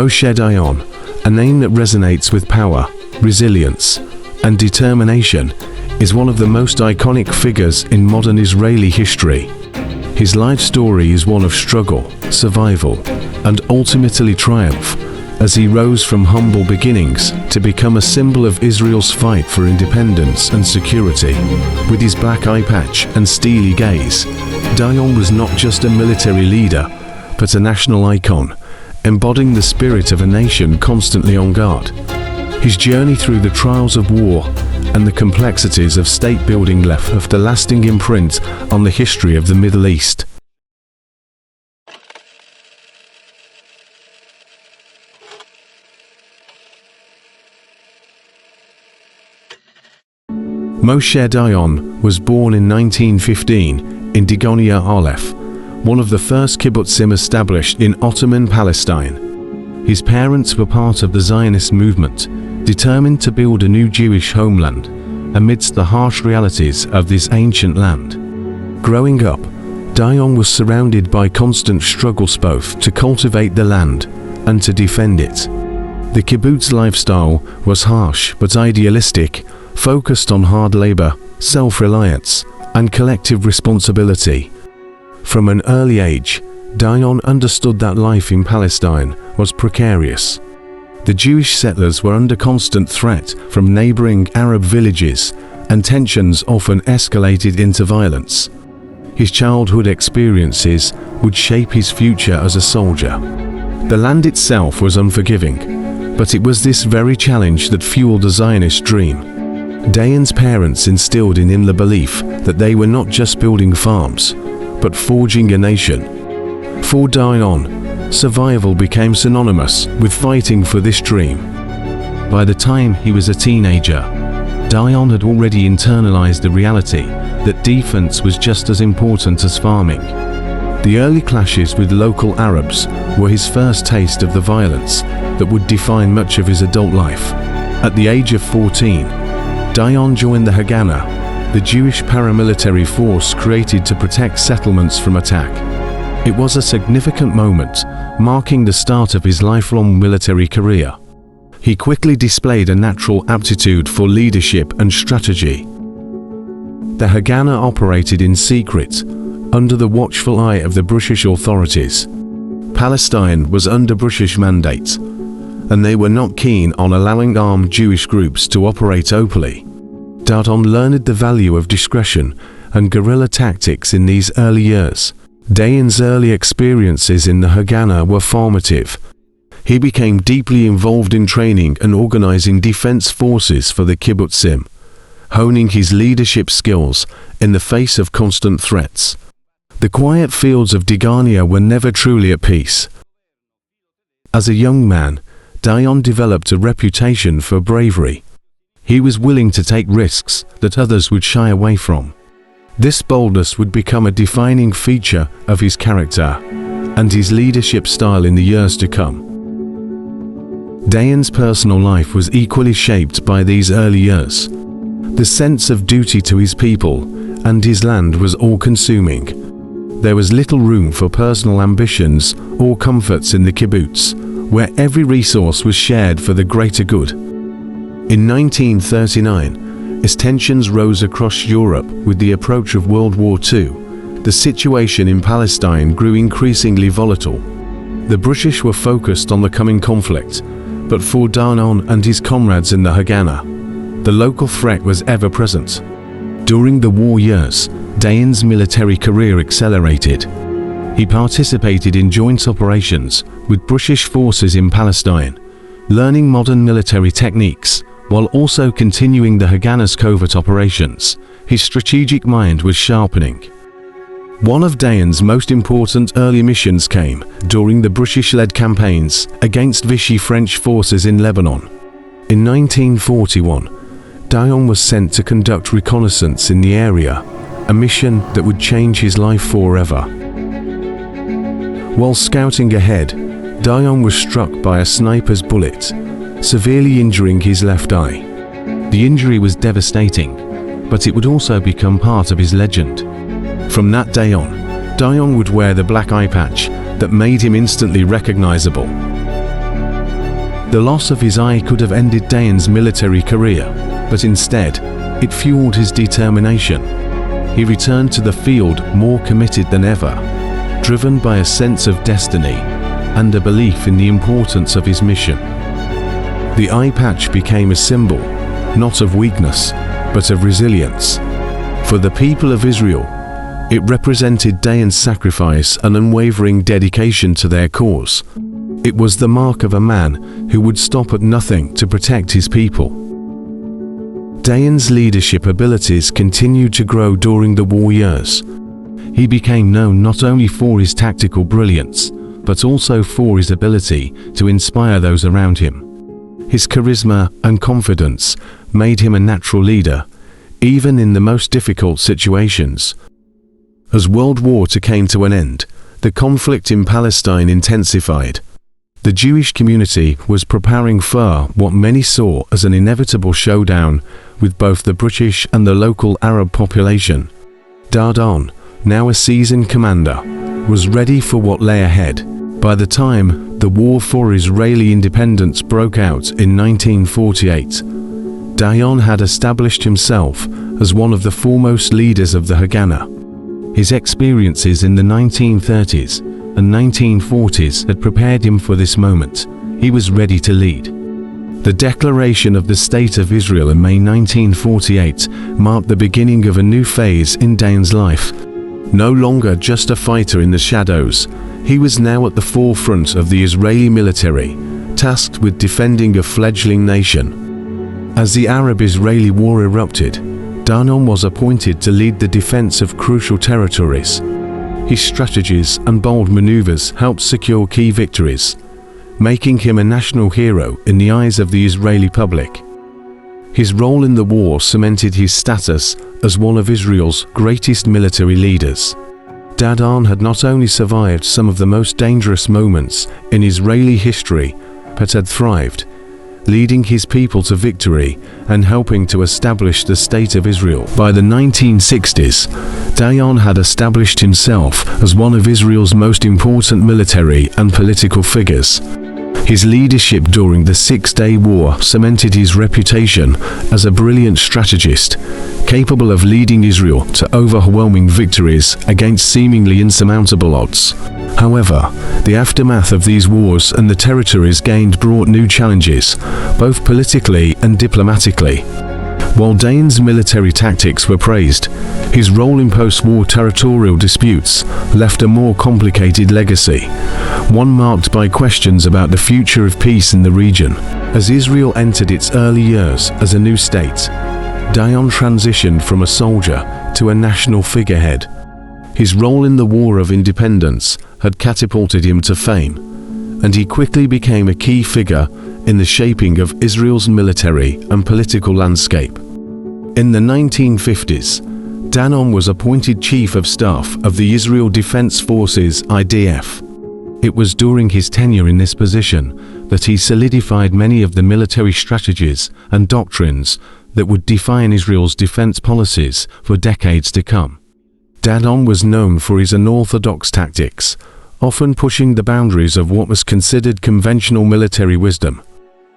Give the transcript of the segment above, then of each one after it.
Moshe Dayan, a name that resonates with power, resilience, and determination, is one of the most iconic figures in modern Israeli history. His life story is one of struggle, survival, and ultimately triumph, as he rose from humble beginnings to become a symbol of Israel's fight for independence and security. With his black eye patch and steely gaze, Dayan was not just a military leader, but a national icon, embodying the spirit of a nation constantly on guard. His journey through the trials of war and the complexities of state building left a lasting imprint on the history of the Middle East. Moshe Dayan was born in 1915 in Digonia Aleph, one of the first kibbutzim established in Ottoman Palestine. His parents were part of the Zionist movement, determined to build a new Jewish homeland amidst the harsh realities of this ancient land. Growing up, Dayan was surrounded by constant struggles both to cultivate the land and to defend it. The kibbutz lifestyle was harsh but idealistic, focused on hard labor, self-reliance, and collective responsibility. From an early age, Dayan understood that life in Palestine was precarious. The Jewish settlers were under constant threat from neighboring Arab villages, and tensions often escalated into violence. His childhood experiences would shape his future as a soldier. The land itself was unforgiving, but it was this very challenge that fueled the Zionist dream. Dayan's parents instilled in him the belief that they were not just building farms, but forging a nation. For Dayan, survival became synonymous with fighting for this dream. By the time he was a teenager, Dayan had already internalized the reality that defense was just as important as farming. The early clashes with local Arabs were his first taste of the violence that would define much of his adult life. At the age of 14, Dayan joined the Haganah, the Jewish paramilitary force created to protect settlements from attack. It was a significant moment, marking the start of his lifelong military career. He quickly displayed a natural aptitude for leadership and strategy. The Haganah operated in secret, under the watchful eye of the British authorities. Palestine was under British mandate, and they were not keen on allowing armed Jewish groups to operate openly. Dayan learned the value of discretion and guerrilla tactics in these early years. Dayan's early experiences in the Haganah were formative. He became deeply involved in training and organizing defense forces for the kibbutzim, honing his leadership skills in the face of constant threats. The quiet fields of Digonia were never truly at peace. As a young man, Dayan developed a reputation for bravery. He was willing to take risks that others would shy away from. This boldness would become a defining feature of his character and his leadership style in the years to come. Dayan's personal life was equally shaped by these early years. The sense of duty to his people and his land was all-consuming. There was little room for personal ambitions or comforts in the kibbutz, where every resource was shared for the greater good. In 1939, as tensions rose across Europe with the approach of World War II, the situation in Palestine grew increasingly volatile. The British were focused on the coming conflict, but for Dayan and his comrades in the Haganah, the local threat was ever present. During the war years, Dayan's military career accelerated. He participated in joint operations with British forces in Palestine, learning modern military techniques, while also continuing the Haganah's covert operations. His strategic mind was sharpening. One of Dayan's most important early missions came during the British-led campaigns against Vichy French forces in Lebanon. In 1941, Dayan was sent to conduct reconnaissance in the area, a mission that would change his life forever. While scouting ahead, Dayan was struck by a sniper's bullet, severely injuring his left eye. The injury was devastating, but it would also become part of his legend. From that day on, Dayan would wear the black eye patch that made him instantly recognizable. The loss of his eye could have ended Dayan's military career, but instead, it fueled his determination. He returned to the field more committed than ever, driven by a sense of destiny and a belief in the importance of his mission. The eye patch became a symbol, not of weakness, but of resilience. For the people of Israel, it represented Dayan's sacrifice and unwavering dedication to their cause. It was the mark of a man who would stop at nothing to protect his people. Dayan's leadership abilities continued to grow during the war years. He became known not only for his tactical brilliance, but also for his ability to inspire those around him. His charisma and confidence made him a natural leader, even in the most difficult situations. As World War II came to an end, the conflict in Palestine intensified. The Jewish community was preparing for what many saw as an inevitable showdown with both the British and the local Arab population. Dayan, now a seasoned commander, was ready for what lay ahead. By the time the war for Israeli independence broke out in 1948, Dayan had established himself as one of the foremost leaders of the Haganah. His experiences in the 1930s and 1940s had prepared him for this moment. He was ready to lead. The declaration of the State of Israel in May 1948 marked the beginning of a new phase in Dayan's life. No longer just a fighter in the shadows, he was now at the forefront of the Israeli military, tasked with defending a fledgling nation. As the Arab-Israeli war erupted, Dayan was appointed to lead the defense of crucial territories. His strategies and bold maneuvers helped secure key victories, making him a national hero in the eyes of the Israeli public. His role in the war cemented his status as one of Israel's greatest military leaders. Dayan had not only survived some of the most dangerous moments in Israeli history, but had thrived, leading his people to victory and helping to establish the State of Israel. By the 1960s, Dayan had established himself as one of Israel's most important military and political figures. His leadership during the Six-Day War cemented his reputation as a brilliant strategist, capable of leading Israel to overwhelming victories against seemingly insurmountable odds. However, the aftermath of these wars and the territories gained brought new challenges, both politically and diplomatically. While Dayan's military tactics were praised, his role in post-war territorial disputes left a more complicated legacy, one marked by questions about the future of peace in the region. As Israel entered its early years as a new state, Dayan transitioned from a soldier to a national figurehead. His role in the War of Independence had catapulted him to fame, and he quickly became a key figure in the shaping of Israel's military and political landscape. In the 1950s, Dayan was appointed Chief of Staff of the Israel Defense Forces (IDF). It was during his tenure in this position that he solidified many of the military strategies and doctrines that would define Israel's defense policies for decades to come. Dayan was known for his unorthodox tactics, often pushing the boundaries of what was considered conventional military wisdom.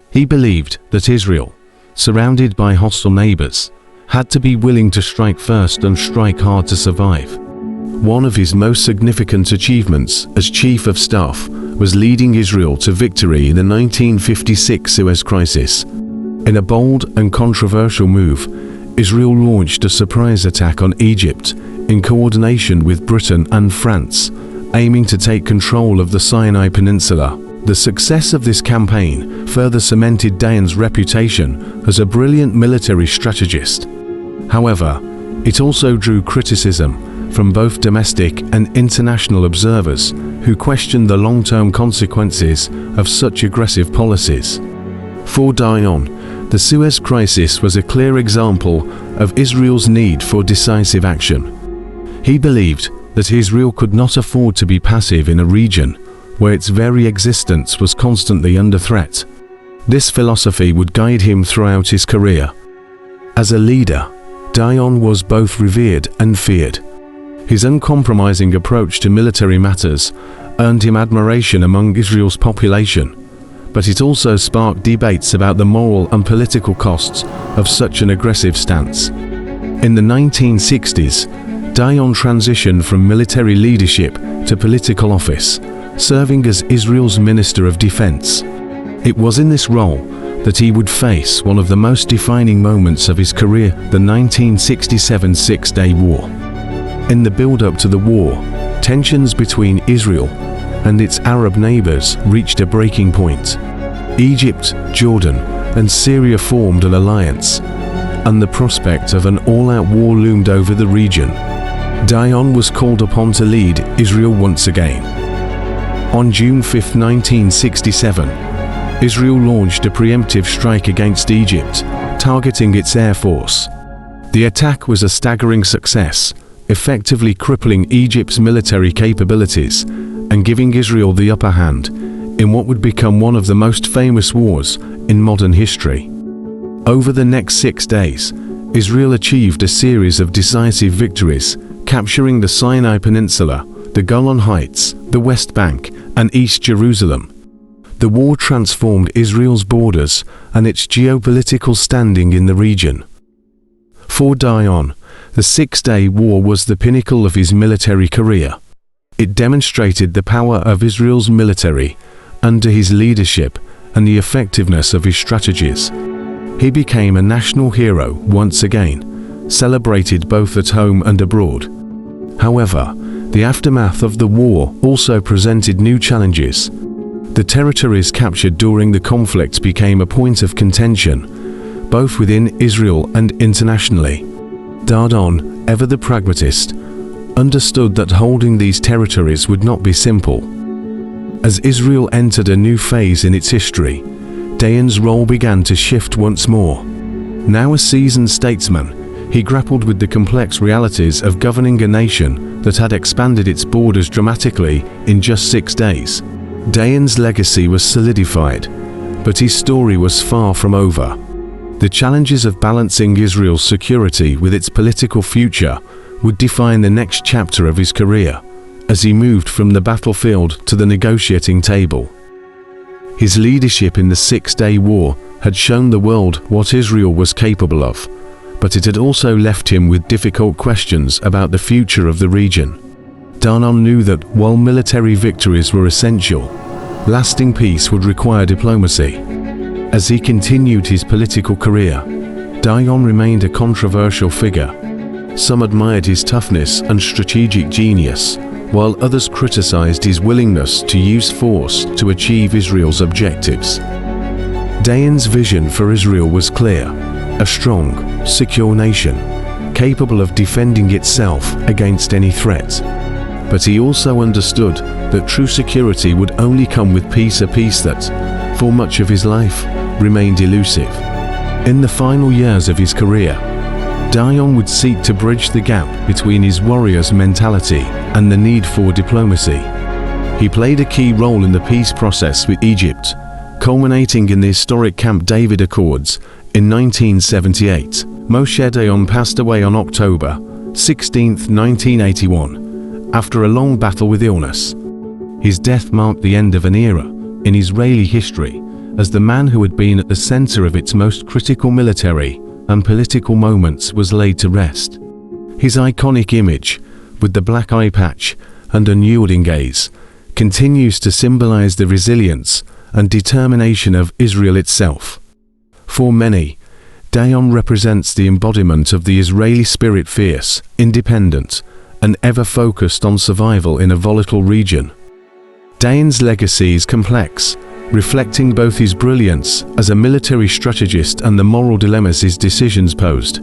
He believed that Israel, surrounded by hostile neighbors, had to be willing to strike first and strike hard to survive. One of his most significant achievements as Chief of Staff was leading Israel to victory in the 1956 Suez Crisis. In a bold and controversial move, Israel launched a surprise attack on Egypt in coordination with Britain and France, aiming to take control of the Sinai Peninsula. The success of this campaign further cemented Dayan's reputation as a brilliant military strategist. However, it also drew criticism from both domestic and international observers who questioned the long-term consequences of such aggressive policies. For Dayan, the Suez Crisis was a clear example of Israel's need for decisive action. He believed that Israel could not afford to be passive in a region where its very existence was constantly under threat. This philosophy would guide him throughout his career. As a leader, Dayan was both revered and feared. His uncompromising approach to military matters earned him admiration among Israel's population, but it also sparked debates about the moral and political costs of such an aggressive stance. In the 1960s, Dayan transitioned from military leadership to political office, serving as Israel's Minister of Defense. It was in this role that he would face one of the most defining moments of his career, the 1967 Six-Day War. In the build-up to the war, tensions between Israel and its Arab neighbors reached a breaking point. Egypt, Jordan, and Syria formed an alliance, and the prospect of an all-out war loomed over the region. Dayan was called upon to lead Israel once again. On June 5, 1967, Israel launched a preemptive strike against Egypt, targeting its air force. The attack was a staggering success, effectively crippling Egypt's military capabilities and giving Israel the upper hand in what would become one of the most famous wars in modern history. Over the next 6 days, Israel achieved a series of decisive victories, capturing the Sinai Peninsula, the Golan Heights, the West Bank, and East Jerusalem. The war transformed Israel's borders and its geopolitical standing in the region. For Dayan, the Six-Day War was the pinnacle of his military career. It demonstrated the power of Israel's military under his leadership and the effectiveness of his strategies. He became a national hero once again, celebrated both at home and abroad. However, the aftermath of the war also presented new challenges. The territories captured during the conflict became a point of contention, both within Israel and internationally. Dayan, ever the pragmatist, understood that holding these territories would not be simple. As Israel entered a new phase in its history, Dayan's role began to shift once more. Now a seasoned statesman, he grappled with the complex realities of governing a nation that had expanded its borders dramatically in just 6 days. Dayan's legacy was solidified, but his story was far from over. The challenges of balancing Israel's security with its political future would define the next chapter of his career, as he moved from the battlefield to the negotiating table. His leadership in the Six-Day War had shown the world what Israel was capable of, but it had also left him with difficult questions about the future of the region. Dayan knew that while military victories were essential, lasting peace would require diplomacy. As he continued his political career, Dayan remained a controversial figure. Some admired his toughness and strategic genius, while others criticized his willingness to use force to achieve Israel's objectives. Dayan's vision for Israel was clear: a strong, secure nation, capable of defending itself against any threat. But he also understood that true security would only come with peace, a peace that, for much of his life, remained elusive. In the final years of his career, Dayan would seek to bridge the gap between his warrior's mentality and the need for diplomacy. He played a key role in the peace process with Egypt, culminating in the historic Camp David Accords in 1978. Moshe Dayan passed away on October 16, 1981, after a long battle with illness. His death marked the end of an era in Israeli history as the man who had been at the center of its most critical military and political moments was laid to rest. His iconic image, with the black eyepatch and unyielding gaze, continues to symbolize the resilience and determination of Israel itself. For many, Dayan represents the embodiment of the Israeli spirit, fierce, independent, and ever focused on survival in a volatile region. Dayan's legacy is complex, reflecting both his brilliance as a military strategist and the moral dilemmas his decisions posed.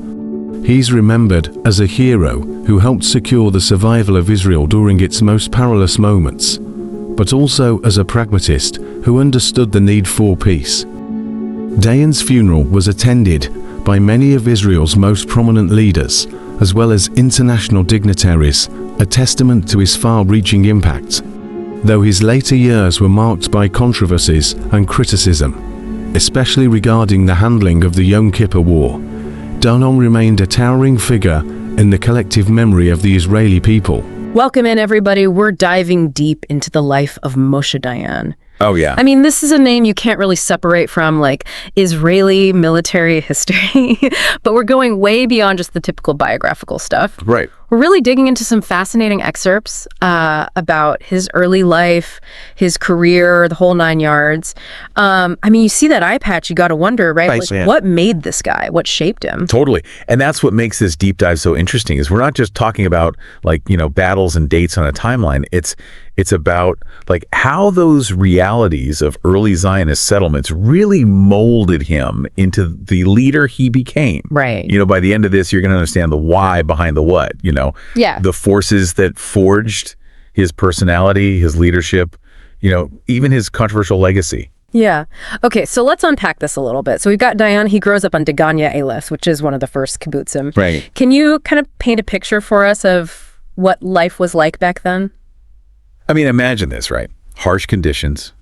He's remembered as a hero who helped secure the survival of Israel during its most perilous moments, but also as a pragmatist who understood the need for peace. Dayan's funeral was attended by many of Israel's most prominent leaders, as well as international dignitaries, a testament to his far-reaching impact. Though his later years were marked by controversies and criticism, especially regarding the handling of the Yom Kippur War, Dayan remained a towering figure in the collective memory of the Israeli people. Welcome in, everybody. We're diving deep into the life of Moshe Dayan. Oh, yeah. I mean, this is a name you can't really separate from like Israeli military history, but we're going way beyond just the typical biographical stuff. Right. We're really digging into some fascinating excerpts about his early life, his career, the whole 9 yards. I mean, you see that eye patch, you got to wonder, right? Right, yeah. What made this guy? What shaped him? Totally. And that's what makes this deep dive so interesting is we're not just talking about like, battles and dates on a timeline. It's about like how those realities of early Zionist settlements really molded him into the leader he became. Right. By the end of this, you're going to understand the why behind the what, Yeah. the forces that forged his personality, his leadership, even his controversial legacy. Yeah. Okay, so let's unpack this a little bit. So we've got Dayan. He grows up on Degania Aleph, which is one of the first kibbutzim. Right. Can you kind of paint a picture for us of what life was like back then? I mean, imagine this, right? Harsh conditions.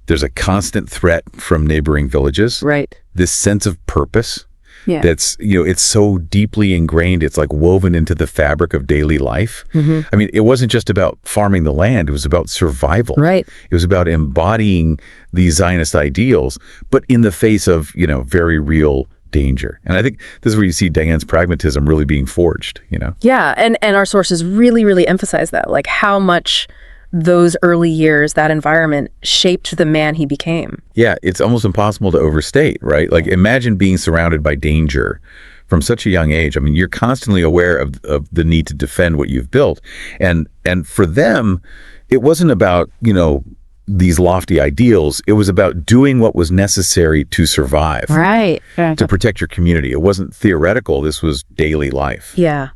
There's a constant threat from neighboring villages. Right. This sense of purpose. Yeah. That's, it's so deeply ingrained. It's like woven into the fabric of daily life. Mm-hmm. I mean, it wasn't just about farming the land. It was about survival. Right. It was about embodying these Zionist ideals, but in the face of, very real danger. And I think this is where you see Dayan's pragmatism really being forged, Yeah, and our sources really, really emphasize that, like how much those early years, that environment shaped the man he became. Yeah, it's almost impossible to overstate, right? Like imagine being surrounded by danger from such a young age. I mean, you're constantly aware of the need to defend what you've built. And for them, it wasn't about, these lofty ideals. It was about doing what was necessary to survive. Right. To protect your community. It wasn't theoretical. This was daily life. Yeah.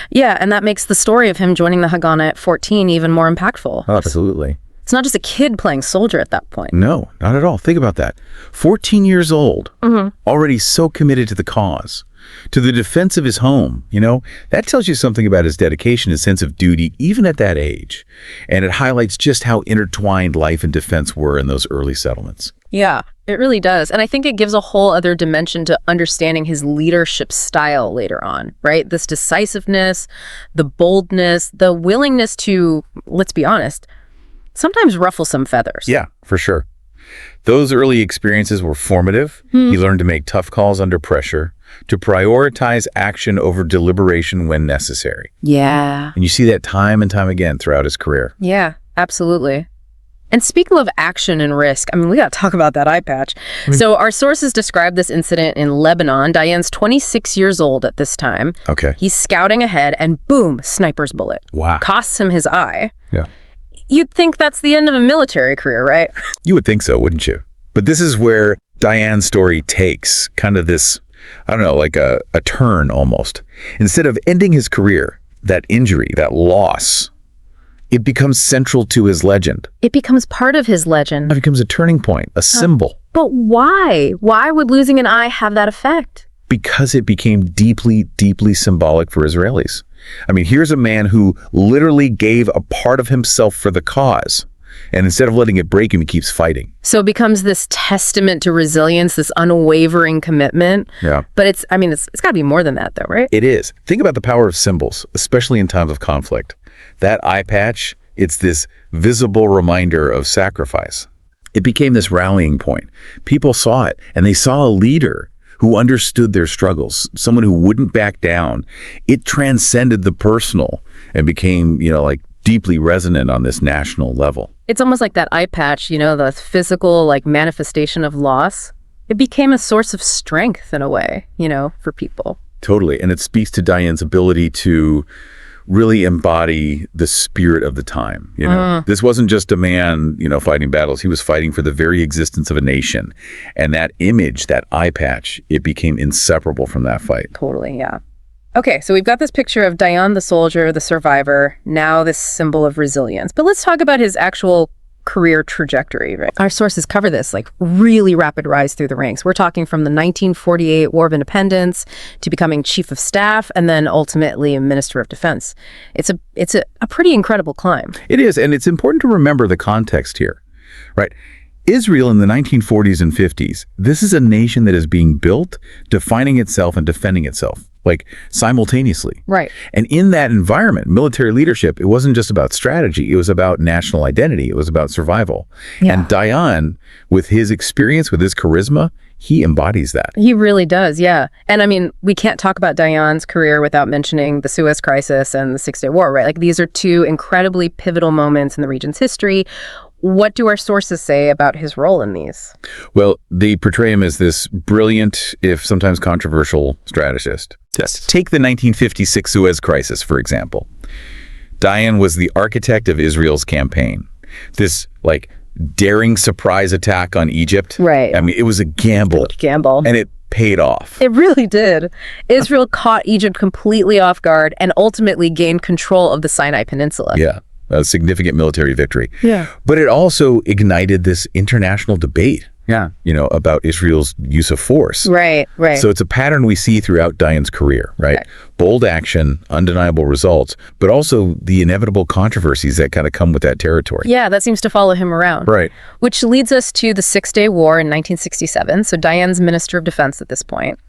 Yeah, and that makes the story of him joining the Haganah at 14 even more impactful. Oh, absolutely. It's not just a kid playing soldier at that point. No, not at all. Think about that. 14 years old, already so committed to the cause, to the defense of his home. That tells you something about his dedication, his sense of duty, even at that age. And it highlights just how intertwined life and defense were in those early settlements. Yeah, it really does. And I think it gives a whole other dimension to understanding his leadership style later on, right? This decisiveness, the boldness, the willingness to, let's be honest, sometimes ruffle some feathers. Yeah, for sure. Those early experiences were formative. He learned to make tough calls under pressure, to prioritize action over deliberation when necessary. Yeah. And you see that time and time again throughout his career. Yeah, absolutely. And speaking of action and risk, I mean, we got to talk about that eye patch. So our sources describe this incident in Lebanon. Dayan's 26 years old at this time. Okay. He's scouting ahead and boom, sniper's bullet. Wow. Costs him his eye. Yeah. You'd think that's the end of a military career, right? You would think so, wouldn't you? But this is where Dayan's story takes kind of this, I don't know, like a turn almost. Instead of ending his career, that injury, that loss, it becomes central to his legend. It becomes part of his legend. It becomes a turning point, a symbol. But why? Why would losing an eye have that effect? Because it became deeply, deeply symbolic for Israelis. I mean, here's a man who literally gave a part of himself for the cause. And instead of letting it break him, he keeps fighting. So it becomes this testament to resilience, this unwavering commitment. Yeah. But it's got to be more than that, though, right? It is. Think about the power of symbols, especially in times of conflict. That eye patch, it's this visible reminder of sacrifice. It became this rallying point. People saw it, and they saw a leader who understood their struggles, someone who wouldn't back down. It transcended the personal and became, like deeply resonant on this national level. It's almost like that eye patch, the physical like manifestation of loss. It became a source of strength in a way, for people. Totally. And it speaks to Dayan's ability to really embody the spirit of the time. This wasn't just a man, fighting battles. He was fighting for the very existence of a nation. And that image, that eye patch, it became inseparable from that fight. Totally, yeah. Okay, so we've got this picture of Dayan, the soldier, the survivor, now this symbol of resilience. But let's talk about his actual career trajectory, right? Our sources cover this, like really rapid rise through the ranks. We're talking from the 1948 War of Independence to becoming chief of staff and then ultimately minister of defense. It's a pretty incredible climb. It is, and it's important to remember the context here, right? Israel in the 1940s and 50s, this is a nation that is being built, defining itself and defending itself. like simultaneously. Right. And in that environment, military leadership, it wasn't just about strategy. It was about national identity. It was about survival. Yeah. And Dayan, with his experience, with his charisma, he embodies that. He really does, yeah. And I mean, we can't talk about Dayan's career without mentioning the Suez Crisis and the Six-Day War, right? Like, these are two incredibly pivotal moments in the region's history. What do our sources say about his role in these? Well, they portray him as this brilliant, if sometimes controversial, strategist. Yes. Take the 1956 Suez Crisis, for example. Dayan was the architect of Israel's campaign. This, like, daring surprise attack on Egypt. Right. I mean, it was a gamble. And it paid off. It really did. Israel caught Egypt completely off guard and ultimately gained control of the Sinai Peninsula. Yeah, a significant military victory. Yeah. But it also ignited this international debate. Yeah. You know, about Israel's use of force. Right. So it's a pattern we see throughout Dayan's career, right? Bold action, undeniable results, but also the inevitable controversies that kind of come with that territory. Yeah, that seems to follow him around. Right. Which leads us to the Six-Day War in 1967. So Dayan's Minister of Defense at this point.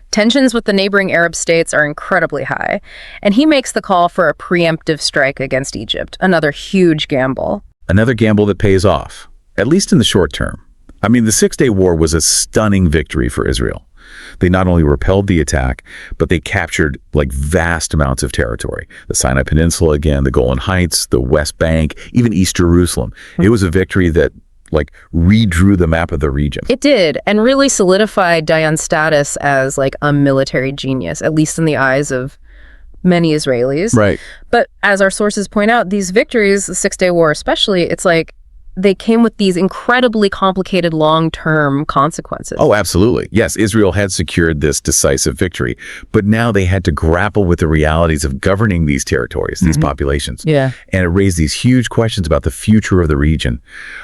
Tensions with the neighboring Arab states are incredibly high, and he makes the call for a preemptive strike against Egypt, another huge gamble. Another gamble that pays off, at least in the short term. I mean, the Six-Day War was a stunning victory for Israel. They not only repelled the attack, but they captured like vast amounts of territory. The Sinai Peninsula again, the Golan Heights, the West Bank, even East Jerusalem. It was a victory that like redrew the map of the region. It did, and really solidified Dayan's status as like a military genius, at least in the eyes of many Israelis. Right. But as our sources point out, these victories, the Six-Day War especially, it's like they came with these incredibly complicated long-term consequences. Oh, absolutely. Yes, Israel had secured this decisive victory, but now they had to grapple with the realities of governing these territories, these populations. Yeah. And it raised these huge questions about the future of the region,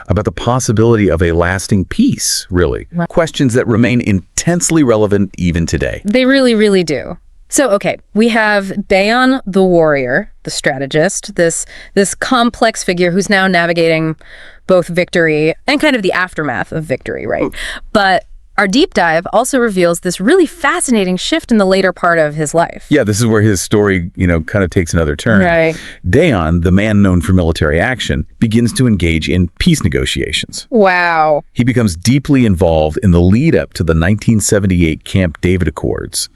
about the possibility of a lasting peace, really. Right. Questions that remain intensely relevant even today. They really, really do. So, okay, we have Dayan the warrior, the strategist, this complex figure who's now navigating both victory and kind of the aftermath of victory, right? But our deep dive also reveals this really fascinating shift in the later part of his life. Yeah, this is where his story, kind of takes another turn. Right. Dayan, the man known for military action, begins to engage in peace negotiations. Wow. He becomes deeply involved in the lead up to the 1978 Camp David Accords,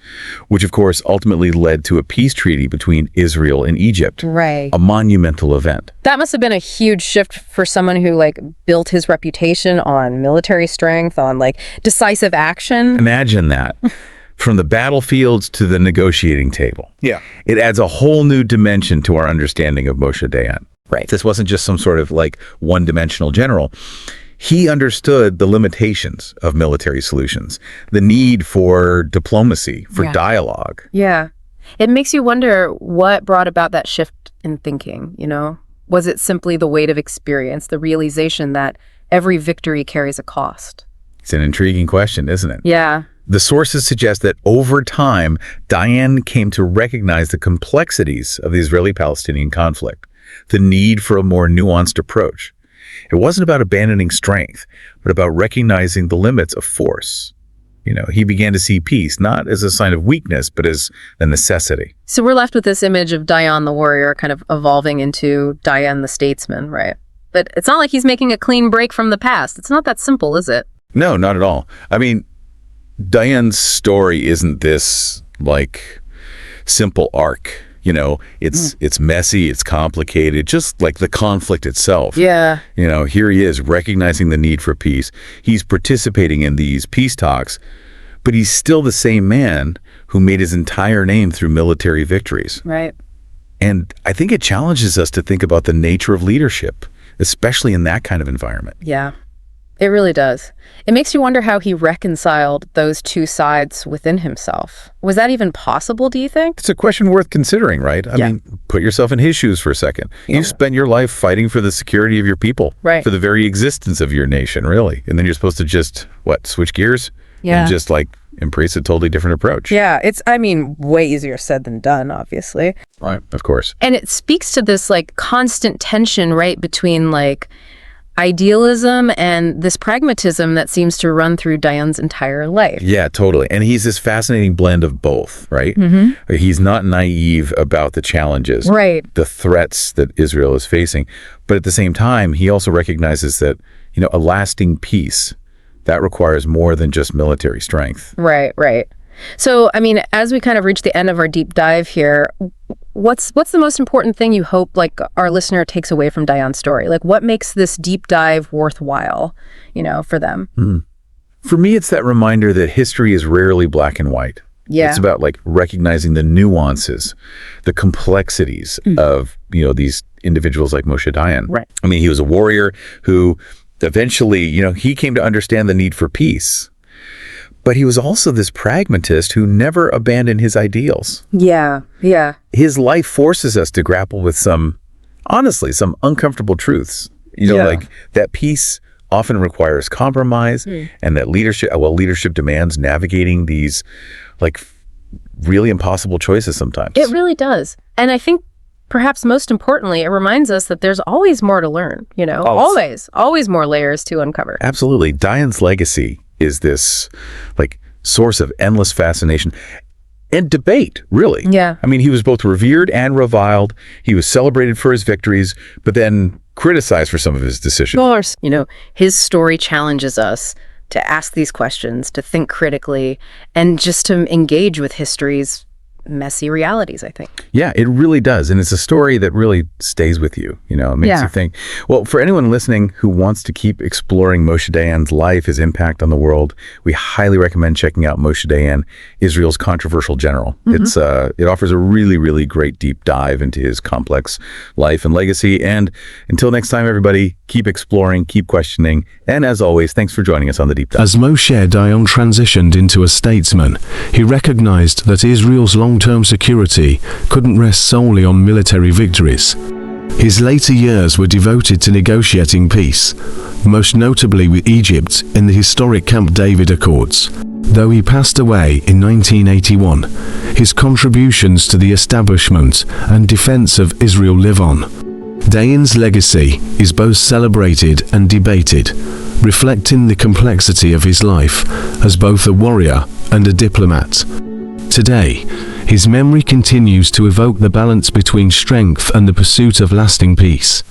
which of course ultimately led to a peace treaty between Israel and Egypt. Right. A monumental event. That must have been a huge shift for someone who like built his reputation on military strength, on like decisive action. Imagine that. From the battlefields to the negotiating table. Yeah. It adds a whole new dimension to our understanding of Moshe Dayan. Right. This wasn't just some sort of like one-dimensional general. He understood the limitations of military solutions, the need for diplomacy, for dialogue. Yeah. It makes you wonder what brought about that shift in thinking, Was it simply the weight of experience, the realization that every victory carries a cost? It's an intriguing question, isn't it? Yeah. The sources suggest that over time, Dayan came to recognize the complexities of the Israeli-Palestinian conflict, the need for a more nuanced approach. It wasn't about abandoning strength, but about recognizing the limits of force. He began to see peace not as a sign of weakness, but as a necessity. So we're left with this image of Dayan the warrior kind of evolving into Dayan the statesman, right? But it's not like he's making a clean break from the past. It's not that simple, is it? No, not at all. I mean, Dayan's story isn't this, like, simple arc. It's messy, it's complicated, just like the conflict itself. Yeah. Here he is recognizing the need for peace. He's participating in these peace talks, but he's still the same man who made his entire name through military victories. Right. And I think it challenges us to think about the nature of leadership, especially in that kind of environment. Yeah. It really does. It makes you wonder how he reconciled those two sides within himself. Was that even possible, do you think? It's a question worth considering, right? I mean, put yourself in his shoes for a second. You spent your life fighting for the security of your people, right, for the very existence of your nation, really. And then you're supposed to just, switch gears? Yeah. And just, embrace a totally different approach. Yeah, it's, way easier said than done, obviously. Right, of course. And it speaks to this, constant tension, right, between, idealism and this pragmatism that seems to run through Dayan's entire life. Yeah, totally. And he's this fascinating blend of both, right? He's not naive about the challenges, Right. the threats that Israel is facing. But at the same time, he also recognizes that, a lasting peace, that requires more than just military strength. Right, right. So, I mean, as we kind of reach the end of our deep dive here, what's the most important thing you hope, like, our listener takes away from Dayan's story? Like, what makes this deep dive worthwhile, for them? For me, it's that reminder that history is rarely black and white. Yeah. It's about, like, recognizing the nuances, the complexities of, these individuals like Moshe Dayan. Right. I mean, he was a warrior who eventually, he came to understand the need for peace. But he was also this pragmatist who never abandoned his ideals. Yeah, yeah. His life forces us to grapple with some uncomfortable truths. Like that peace often requires compromise, and that leadership demands navigating these, like, really impossible choices sometimes. It really does. And I think perhaps most importantly, it reminds us that there's always more to learn, always more layers to uncover. Absolutely. Dayan's legacy is this, like, source of endless fascination and debate, really. Yeah. I mean, he was both revered and reviled. He was celebrated for his victories, but then criticized for some of his decisions. Of course. His story challenges us to ask these questions, to think critically, and just to engage with history's messy realities, I think. Yeah, it really does. And it's a story that really stays with you. It makes you think. Well, for anyone listening who wants to keep exploring Moshe Dayan's life, his impact on the world, we highly recommend checking out Moshe Dayan, Israel's Controversial General. It offers a really, really great deep dive into his complex life and legacy. And until next time, everybody, keep exploring, keep questioning. And as always, thanks for joining us on the Deep Dive. As Moshe Dayan transitioned into a statesman, he recognized that Israel's long-term security couldn't rest solely on military victories. His later years were devoted to negotiating peace, most notably with Egypt in the historic Camp David Accords. Though he passed away in 1981, his contributions to the establishment and defense of Israel live on. Dayan's legacy is both celebrated and debated, reflecting the complexity of his life as both a warrior and a diplomat. Today, his memory continues to evoke the balance between strength and the pursuit of lasting peace.